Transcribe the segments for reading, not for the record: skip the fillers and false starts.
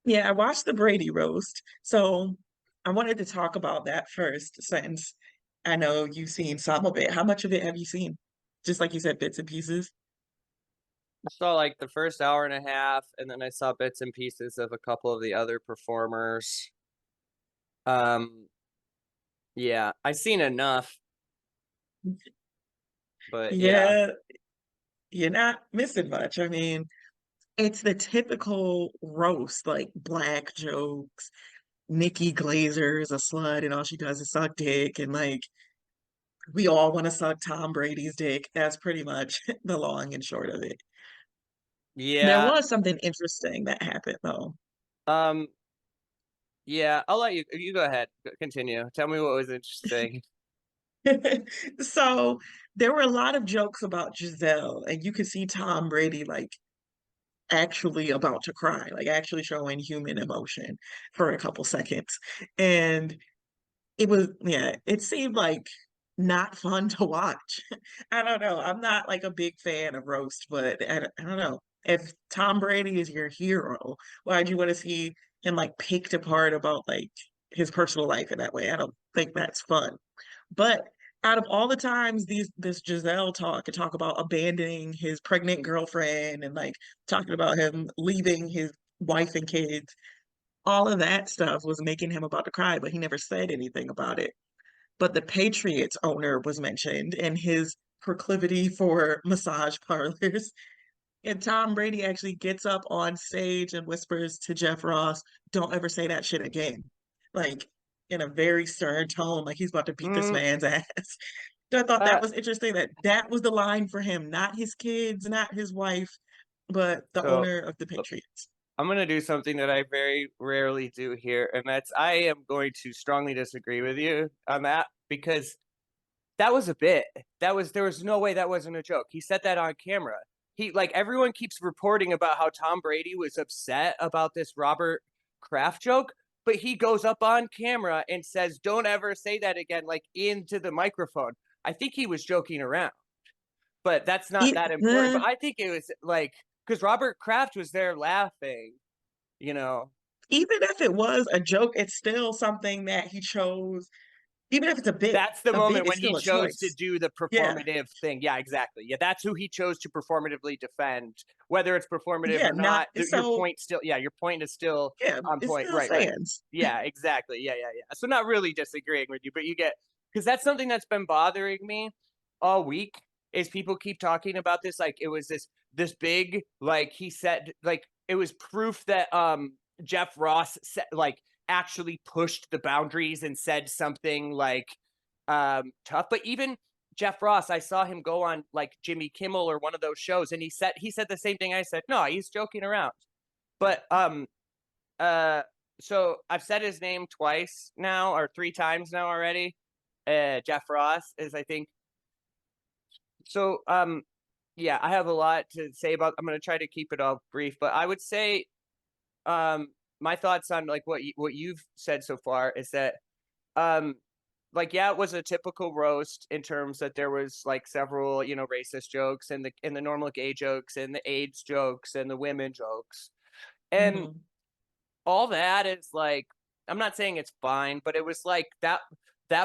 Yeah, I watched the Brady roast. So I wanted to talk about that first, since I know you've seen some of it. How much of it have you seen? Just like you said, bits and pieces. I saw like the first hour and a half, and then I saw bits and pieces of a couple of the other performers. Um, yeah, I seen enough, but yeah. Yeah, you're not missing much. I mean, it's the typical roast, like black jokes. Nikki Glazer is a slut and all she does is suck dick, and like we all want to suck Tom Brady's dick. That's pretty much the long and short of it. There Yeah, was something interesting that happened though. um, yeah, I'll let you go ahead. Continue. Tell me what was interesting. So there were a lot of jokes about Giselle, and you could see Tom Brady like actually about to cry, like actually showing human emotion for a couple seconds. And it was, yeah, it seemed like not fun to watch. I don't know. I'm not like a big fan of roast, but I don't know. If Tom Brady is your hero, why'd you want to see him like picked apart about like his personal life in that way? I don't think that's fun. But out of all the times this Giselle talk and talk about abandoning his pregnant girlfriend and like talking about him leaving his wife and kids, all of that stuff was making him about to cry, but he never said anything about it. But the Patriots owner was mentioned and his proclivity for massage parlors. And Tom Brady actually gets up on stage and whispers to Jeff Ross, "Don't ever say that shit again." Like in a very stern tone, like he's about to beat this Mm, man's ass. So I thought that uh, was interesting that that was the line for him, not his kids, not his wife, but the so owner of the uh, Patriots. I'm gonna do something that I very rarely do here, and that's I am going to strongly disagree with you on that because that was a bit. There was no way that wasn't a joke. He said that on camera. He like everyone keeps reporting about how Tom Brady was upset about this Robert Kraft joke, but he goes up on camera and says, "Don't ever say that again," like into the microphone. I think he was joking around, but that's not E- that important. eh, But I think it was like because Robert Kraft was there laughing, you know. Even if it was a joke, it's still something that he chose. Even if it's That's the a bit moment is when he still a chose to choice. do the Yeah, performative thing. Yeah, exactly. Yeah, that's who he chose to performatively defend. Whether it's performative yeah, or not not, your so. point still, yeah, your point is still Yeah, on it point. still Right, right. stands. Yeah, exactly. Yeah, yeah, yeah. So not really disagreeing with you, but you get because that's something that's been bothering me all week is people keep talking about this like it was this big like he said like it was proof that Jeff Ross said, like actually pushed the boundaries and said something like tough. But even Jeff Ross, I saw him go on like Jimmy Kimmel or one of those shows, and he said the same thing I said. No, he's joking around. But uh, so I've said his name twice now or three times now already. Jeff Ross is, I think. So yeah, I have a lot to say about. I'm going to try to keep it all brief, but I would say my thoughts on like what you've said so far is that um like yeah, it was a typical roast in terms that there was like several, racist jokes and the normal gay jokes and the AIDS jokes and the women jokes. And Hmm. all that is like I'm not saying it's fine, but it was like that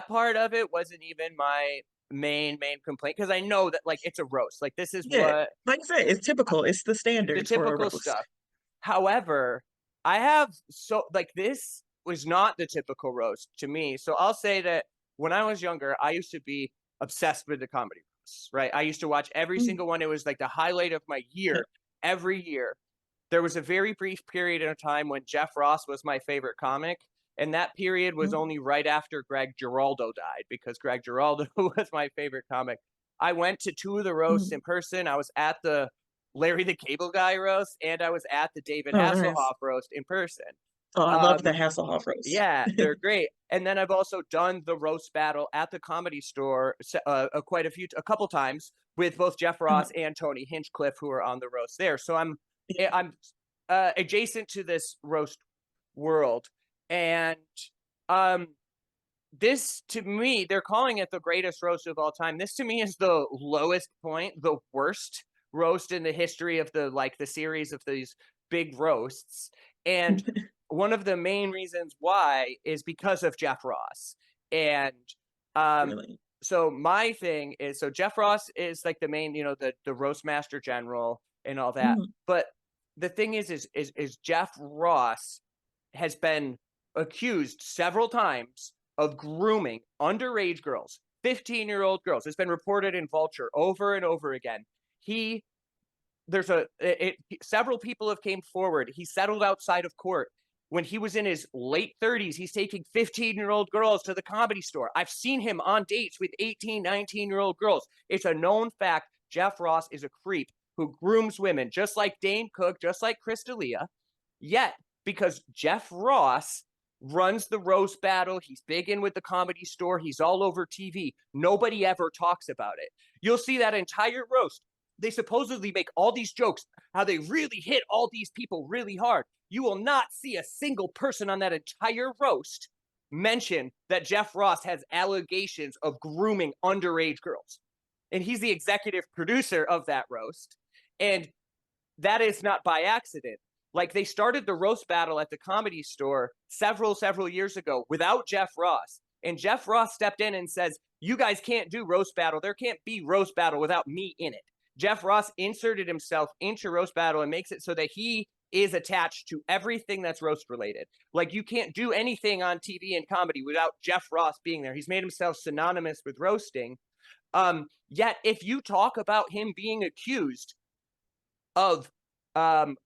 part of it wasn't even my main complaint because I know that like it's a roast. Like this is Yeah, what like I said, it's typical. It's the the standard for a typical roast. stuff. However, I have so like this was not the typical roast to me. So I'll say that when I was younger, I used to be obsessed with the comedy roasts, right? I used to watch every Mm. single one. It was like the highlight of my year every year. There was a very brief period of time when Jeff Ross was my favorite comic. And that period was Mm. only right after Greg Giraldo died because Greg Giraldo was my favorite comic. I went to two of the roasts Mm. in person. I was at the Larry the Cable Guy roast, and I was at the David Oh, nice. Hasselhoff roast in person. Oh, I love the Um, Hasselhoff roast. yeah, they're great. And then I've also done the roast battle at the Comedy Store a couple times with both Jeff Ross and Tony Hinchcliffe, who are on the roast there. So I'm adjacent to this roast world, and um, this to me, they're calling it the greatest roast of all time. This to me is the lowest point, the worst roast in the history of the series of these big roasts. And one of the main reasons why is because of Jeff Ross. And um, Really. so my thing is, so Jeff Ross is like the main, the roast master general and all that. Mhm. But the thing is Jeff Ross has been accused several times of grooming underage girls, 15-year-old girls. It's been reported in Vulture over and over again. He there's several people have came forward. He settled outside of court when he was in his late 30s. He's taking 15-year-old girls to the Comedy Store. I've seen him on dates with 18, 19-year-old girls. It's a known fact. Jeff Ross is a creep who grooms women, just like Dane Cook, just like Chris D'Elia. Yet, because Jeff Ross runs the roast battle, he's big in with the Comedy Store, he's all over TV, nobody ever talks about it. You'll see that entire roast. They supposedly make all these jokes, how they really hit all these people really hard. You will not see a single person on that entire roast mention that Jeff Ross has allegations of grooming underage girls. And he's the executive producer of that roast. And that is not by accident. Like, they started the roast battle at the Comedy Store several years ago without Jeff Ross. And Jeff Ross stepped in and says, you guys can't do roast battle. There can't be roast battle without me in it. Jeff Ross inserted himself into roast battle and makes it so that he is attached to everything that's roast related. Like, you can't do anything on TV and comedy without Jeff Ross being there. He's made himself synonymous with roasting. Yet, if you talk about him being accused of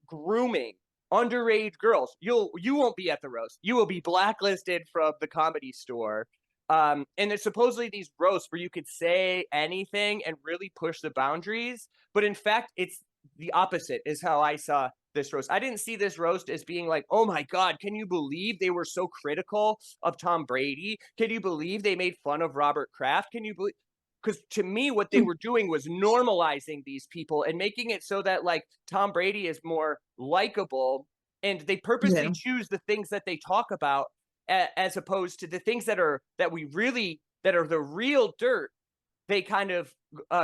grooming underage girls, you won't be at the roast. You will be blacklisted from the Comedy Store. And there's supposedly these roasts where you could say anything and really push the boundaries, but in fact, it's the opposite. Is how I saw this roast. I didn't see this roast as being like, oh my God, can you believe they were so critical of Tom Brady? Can you believe they made fun of Robert Kraft? Can you believe? Because to me, what they were doing was normalizing these people and making it so that, like, Tom Brady is more likable, and they purposely Yeah. choose the things that they talk about as opposed to the things that are the real dirt. They kind of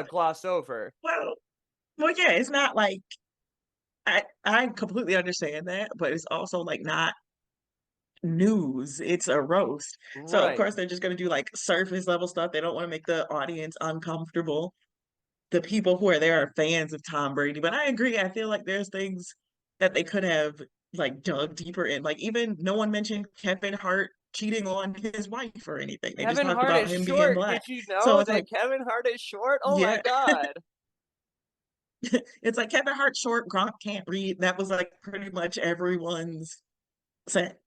gloss over. Well, well, yeah, it's not like I completely understand that, but it's also like not news. It's a roast. So of Right. course they're just gonna do like surface level stuff. They don't want to make the audience uncomfortable. The people who are there are fans of Tom Brady. But I agree. I feel like there's things that they could have like dug deeper in. Like even no one mentioned Kevin Hart cheating on his wife or anything. They just Kevin talked Hart about is him being short. black. Did you So know it's like, that Kevin Hart is short? Oh my yeah, God. it's like Kevin Hart short, Gronk can't read. That was like pretty much everyone's set.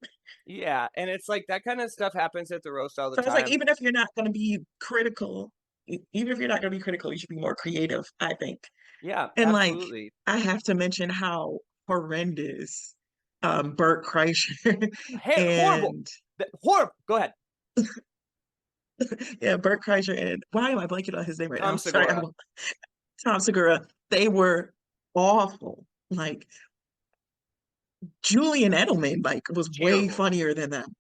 Yeah. And it's like that kind of stuff happens at the roast all the So it's like time. even if you're not going to be critical, even if you're not going to be critical, you should be more creative, I think. Yeah, And like absolutely. I have to mention how horrendous Bert Kreischer Horrible. and Horrible. Go ahead. yeah, Bert Kreischer and why am I blanking on his name right Tom now? Sorry, Segura. Tom Segura. They were awful. Like Julian Edelman, like was way Terrible. funnier than them.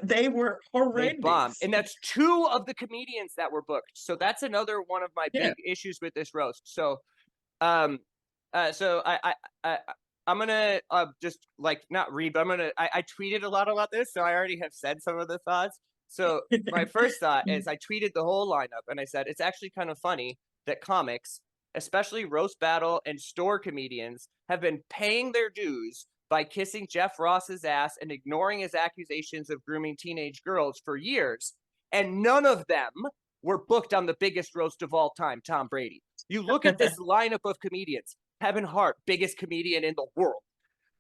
They were They bombed. horrendous. And that's two of the comedians that were booked. So that's another one of my Yeah. big issues with this roast. So um so I I'm gonna just like not read, but I tweeted a lot about this, so I already have said some of the thoughts. So my first thought is I tweeted the whole lineup and I said it's actually kind of funny that comics, especially roast battle and store comedians, have been paying their dues by kissing Jeff Ross's ass and ignoring his accusations of grooming teenage girls for years, and none of them were booked on the biggest roast of all time, Tom Brady. You look at this lineup of comedians: Kevin Hart, biggest comedian in the world.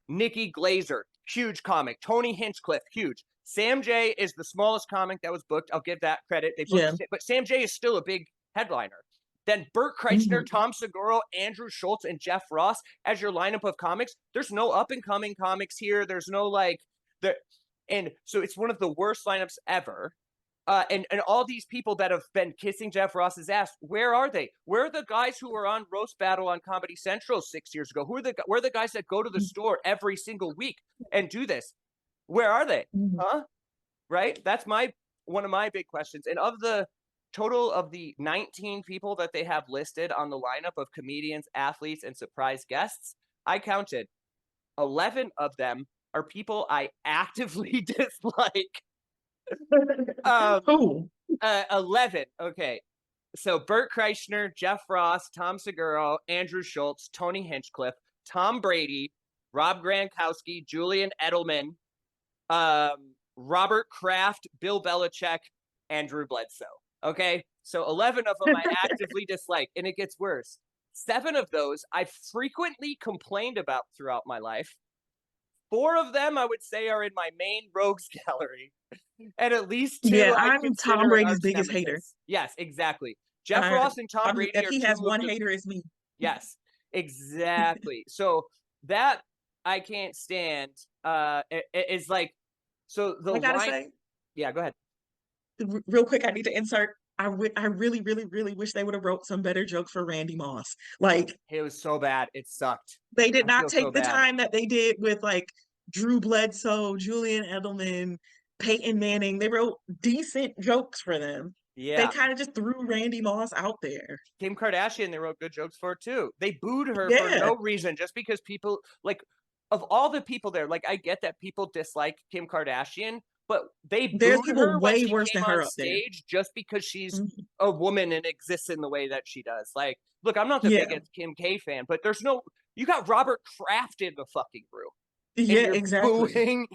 Nikki Glazer, huge comic. Tony Hinchcliffe, huge. Sam J is the smallest comic that was booked. I'll give that credit. They booked, Yeah. but Sam J is still a big headliner. Then Bert Kreischer, Mhm. Tom Segura, Andrew Schultz, and Jeff Ross as your lineup of comics. There's no up and coming comics here. There's no like the, and so it's one of the worst lineups ever. And all these people that have been kissing Jeff Ross's ass, where are they? Where are the guys who were on Roast Battle on Comedy Central 6 years ago? Where are the guys that go to the store every single week and do this? Where are they? Mhm. Huh? Right? That's one of my big questions. And of the total of the 19 people that they have listed on the lineup of comedians, athletes, and surprise guests, I counted 11 of them are people I actively dislike. Um, Who? 11. Okay. So Bert Kreischer, Jeff Ross, Tom Segura, Andrew Schultz, Tony Hinchcliffe, Tom Brady, Rob Gronkowski, Julian Edelman, Robert Kraft, Bill Belichick, Andrew Bledsoe. Okay. So 11 of them I actively dislike, and it gets worse. 7 of those I frequently complained about throughout my life. 4 of them I would say are in my main rogues gallery, and at least 2 Yeah, I I'm Tom consider an Brady's arch biggest hater. nemesis. Yes, exactly. Jeff Ross and Tom Brady If are he has 2 of one the hater, it's me. yes, exactly. So that I can't stand. Is like so the I gotta line. say, Yeah, go ahead. real quick, I need to insert. I really, really, really wish they would have wrote some better jokes for Randy Moss. Like It was so bad. It sucked. they did I not feel so take the bad. time that they did with like Drew Bledsoe, Julian Edelman, Peyton Manning. They wrote decent jokes for them. They Yeah. kind of just threw Randy Moss out there. Kim Kardashian, they wrote good jokes for too. They booed her for Yeah, no reason, just because people like of all the people there, like I get that people dislike Kim Kardashian, but they there's booed people her when way she worse came than on her up there. stage just because she's Mhm. a woman and exists in the way that she does. Like, look, I'm not the Yeah, biggest Kim K fan, but there's no you got Robert Kraft in the fucking room and yeah, you're exactly. booing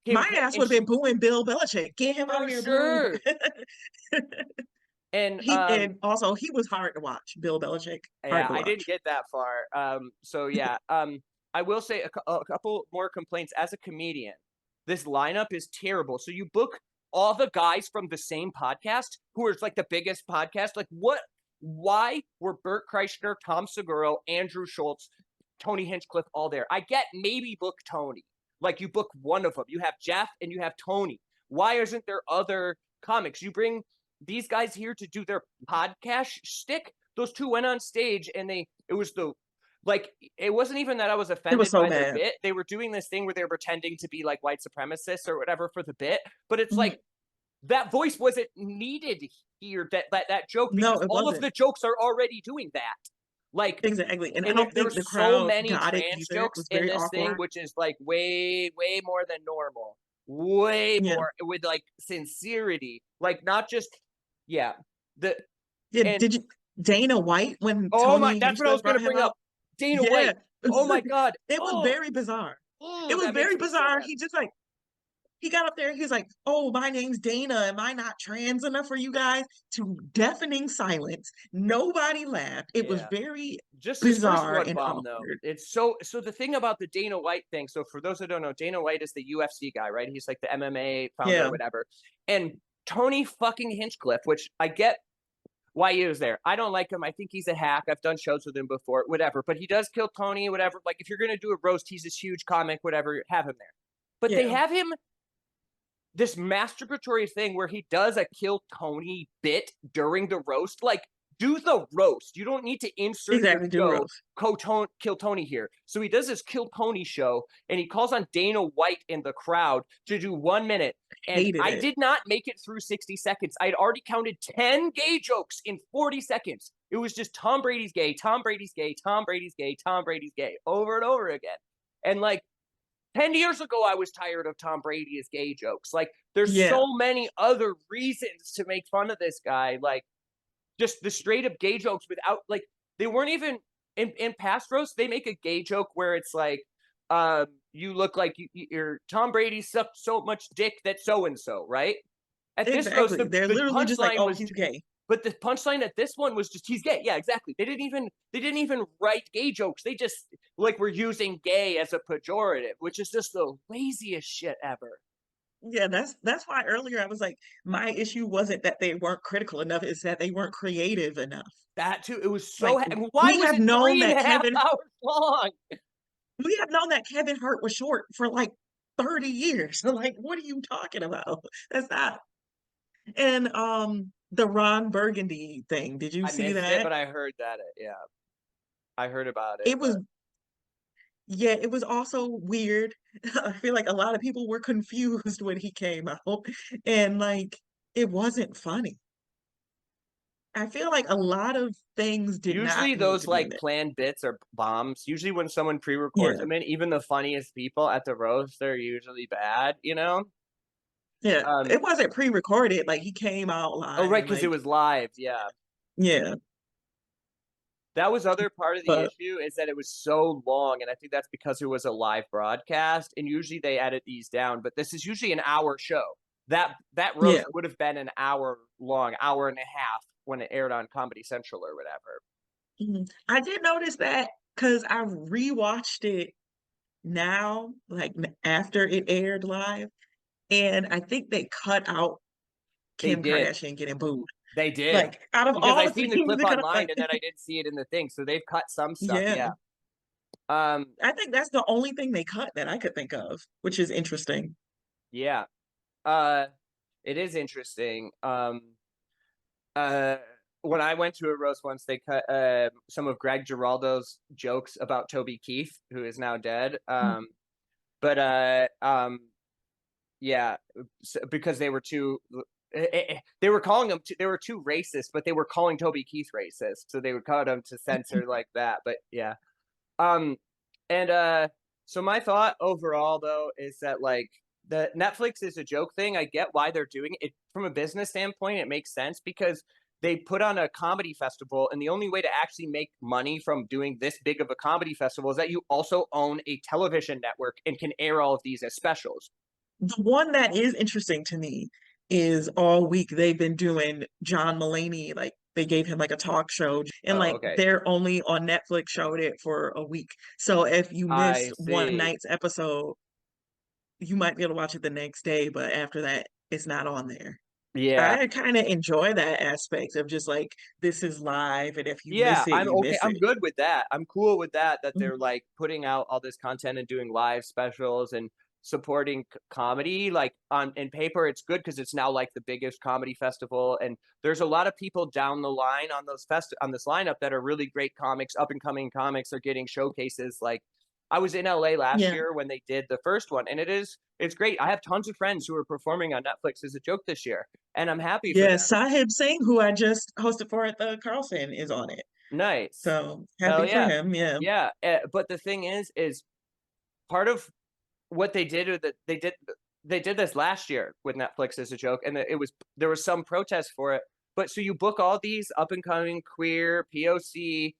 Kim My K ass and would have been she booing Bill Belichick. Get him out for of here, boo. sure. And And also he was hard to watch. Bill Belichick, hard yeah, to I didn't watch. get that far. So yeah, I will say a couple more complaints as a comedian. This lineup is terrible. So you book all the guys from the same podcast, who is like the biggest podcast. Like, what? Why were Bert Kreischer, Tom Segura, Andrew Schultz, Tony Hinchcliffe all there? I get maybe book Tony. Like you book one of them. You have Jeff and you have Tony. Why isn't there other comics? You bring these guys here to do their podcast shtick. Those 2 went on stage and it was the like it wasn't even that I was It was offended so by their bad. bit. They were doing this thing where they were pretending to be like white supremacists or whatever for the bit, but it's Mhm. like that voice wasn't needed here. That joke No, because it all of wasn't. the jokes are already doing that. Like, Exactly. And I and don't there think were the so crowd many got it trans either. It jokes was in very this thing, awkward. which is like way more than normal. Way Yeah. more with like sincerity, like not just yeah. The Yeah. and Did you Dana White when oh my, Tony that's what I was Hinchcliffe going to brought him bring out? up. Dana Yeah. White. Oh my God. It was Oh, very bizarre. It oh, was that makes very me so bizarre. mad. He just like he got up there and he was like, "Oh, my name's Dana. Am I not trans enough for you guys?" To deafening silence. Nobody laughed. It was Yeah. very Just his first bizarre one and bomb though. awkward. It's so the thing about the Dana White thing. So for those who don't know, Dana White is the UFC guy, right? He's like the MMA founder or Yeah. whatever. And Tony fucking Hinchcliffe, which I get why he was there. I don't like him. I think he's a hack. I've done shows with him before, whatever. But he does kill Tony, whatever. Like if you're gonna do a roast, he's this huge comic, whatever. Have him there. But they Yeah. have him this masturbatory thing where he does a kill Tony bit during the roast. Like, do the roast. You don't need to insert your Exactly. Do the show roast. Kill Tony here. So he does this Kill Tony show and he calls on Dana White in the crowd to do 1 minute. And Hated I it. did not make it through 60 seconds. I'd already counted 10 gay jokes in 40 seconds. It was just Tom Brady's gay, Tom Brady's gay, Tom Brady's gay, Tom Brady's gay over and over again. And like 10 years ago, I was tired of Tom Brady's gay jokes. Like, there's Yeah. so many other reasons to make fun of this guy. Like, just the straight up gay jokes without, like, they weren't even in past roasts. They make a gay joke where it's like, you look like you're Tom Brady sucked so much dick that so and so, right? At this roast, Exactly. They're the literally just like, punchline "Oh, was he's gay." but the punchline at this one was just he's gay. Yeah, exactly. They didn't even write gay jokes. They just like were using gay as a pejorative, which is just the laziest shit ever. Yeah, that's why earlier I was like, my issue wasn't that they weren't critical enough, it's that they weren't creative enough. That too. It was so. Like Why we was have it known three and that a half Kevin hours long? we have known that Kevin Hart was short for like 30 years. So like, what are you talking about? That's not. And the Ron Burgundy thing, did you I see missed it, that? but I heard that. Yeah, I heard about it, It was but yeah, it was also weird. I feel like a lot of people were confused when he came out and like it wasn't funny. I feel like a lot of things did not Usually need those to be in like there. planned bits are bombs. Usually when someone pre-records Yeah, them in, even the funniest people at the roast, they're usually bad, you know? yeah. Um, It wasn't pre-recorded. Like he came out oh live right, and because it like, was live, yeah. yeah. That was other part of the But issue is that it was so long, and I think that's because it was a live broadcast, and usually they edit these down, but this is usually an hour show. That yeah, roast would have been an hour long, hour and a half when it aired on Comedy Central or whatever. I did notice that because I rewatched it now, like after it aired live, and I think they cut out They Kim did. Kardashian getting booed. They did. Like out of Because all I the seen the things clip they could have cut, online and then I didn't see it in the thing. So they've cut some stuff, yeah, yeah. Um, I think that's the only thing they cut that I could think of, which is interesting. yeah. Uh, it is interesting. Uh, when I went to a roast once, they cut some of Greg Giraldo's jokes about Toby Keith, who is now dead. But yeah, because they were too. They were calling him. They were too racist, but they were calling Toby Keith racist, so they would cut him to censor like that. But yeah, um, and so my thought overall though is that like the Netflix is a joke thing. I get why they're doing it from a business standpoint. It makes sense because they put on a comedy festival, and the only way to actually make money from doing this big of a comedy festival is that you also own a television network and can air all of these as specials. The one that is interesting to me is all week they've been doing John Mulaney, like they gave him like a talk show, and Oh, like okay. they're only on Netflix showed it for a week. So if you I missed one see. night's episode, you might be able to watch it the next day, but after that, it's not on there. Yeah. I kind of enjoy that aspect of just like this is live, and if you Yeah, miss it, I'm you okay. miss I'm it. good with that. I'm cool with that, that Mhm. they're like putting out all this content and doing live specials and supporting comedy. Like on in paper, it's good because it's now like the biggest comedy festival. And there's a lot of people down the line on on this lineup that are really great comics, up and coming comics are getting showcases. Like I was in LA last Yeah, year when they did the first one, and it's great. I have tons of friends who are performing on Netflix as a joke this year, and I'm happy for yeah. them. Sahib Singh, who I just hosted for at the Carlson, is on it. Nice. So Hell happy for yeah. him. Yeah. Yeah. But the thing is part of what they did, or that they did this last year with Netflix as a joke, and it was there was some protest for it. But so you book all these up and coming queer POC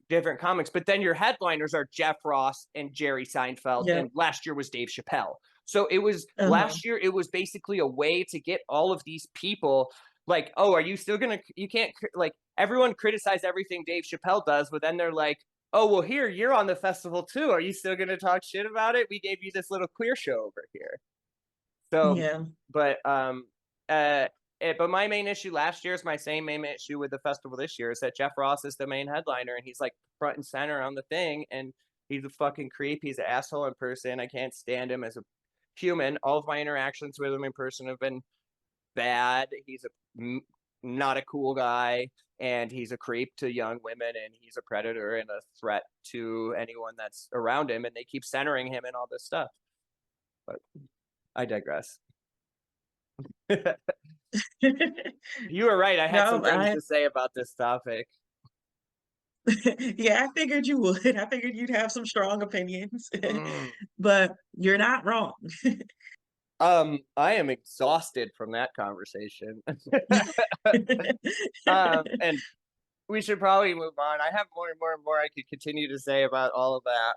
different comics, but then your headliners are Jeff Ross and Jerry Seinfeld, Yeah. and last year was Dave Chappelle. So it was Uh-huh. last year. It was basically a way to get all of these people like, oh, are you still gonna? You can't like everyone criticize everything Dave Chappelle does, but then they're like, oh, well, here you're on the festival too. Are you still gonna talk shit about it? We gave you this little queer show over here. So, Yeah. but uh, but my main issue last year is my same main issue with the festival this year is that Jeff Ross is the main headliner and he's like front and center on the thing, and he's a fucking creep. He's an asshole in person. I can't stand him as a human. All of my interactions with him in person have been bad. He's not a cool guy, and he's a creep to young women, and he's a predator and a threat to anyone that's around him. And they keep centering him in all this stuff. But I digress. You were right. I had some No, things I to say about this topic. yeah, I figured you would. I figured you'd have some strong opinions, Mm. but you're not wrong. I am exhausted from that conversation. And we should probably move on. I have more and more and more I could continue to say about all of that.